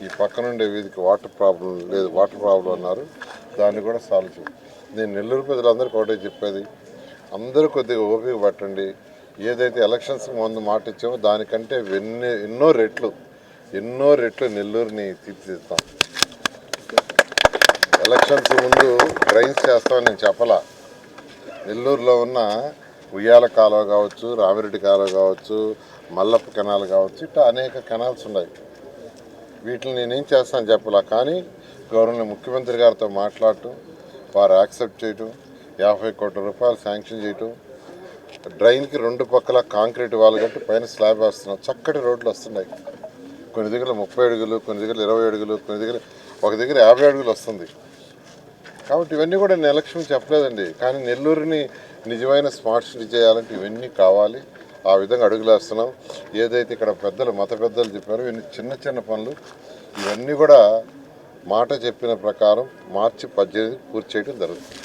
ఈ పక్కనుండే వీధికి water problem లేదు, వాటర్ ప్రాబ్లం అన్నారు, దాన్ని కూడా సాల్వ్ చేయాలి. నేను నెల్లూరు ప్రజలందరికీ ఒకటే చెప్పేది, అందరూ కొద్దిగా ఓపిక పట్టండి. ఏదైతే ఎలక్షన్స్ ముందు మాట ఇచ్చామో దానికంటే ఎన్నో రెట్లు నెల్లూరుని తీర్చిదిద్దాం. ఎలక్షన్స్ ముందు డ్రైన్స్ చేస్తామని నేను చెప్పలా. నెల్లూరులో ఉన్న ఉయ్యాల కాలువ కావచ్చు, రామిరెడ్డి కాలువ కావచ్చు, మల్లప్ప కెనాల్ కావచ్చు, ఇట్లా అనేక కెనాల్స్ ఉన్నాయి. వీటిని నేనేం చేస్తాను చెప్పలా. కానీ గవర్నమెంట్ ముఖ్యమంత్రి గారితో మాట్లాడటం, వారు యాక్సెప్ట్ చేయటం, 50 కోట్ల రూపాయలు శాంక్షన్ చేయటం, డ్రైన్కి 2 పక్కల కాంక్రీట్ వాల్ కట్టి పైన స్లాబ్ వేస్తున్నాం. చక్కటి రోడ్లు వస్తున్నాయి. కొన్ని దగ్గర 30 అడుగులు, కొన్ని దగ్గర 20 అడుగులు, కొన్ని దగ్గర ఒక దగ్గర 50 అడుగులు వస్తుంది. కాబట్టి ఇవన్నీ కూడా నేను ఎలక్షన్ చెప్పలేదండి. కానీ నెల్లూరుని నిజమైన స్మార్ట్ సిటీ చేయాలంటే ఇవన్నీ కావాలి. ఆ విధంగా అడుగులు వేస్తున్నాం. ఏదైతే ఇక్కడ మత పెద్దలు చెప్పారో ఇవన్నీ చిన్న పనులు, ఇవన్నీ కూడా మాట చెప్పిన ప్రకారం మార్చి 18 పూర్తి చేయడం జరుగుతుంది.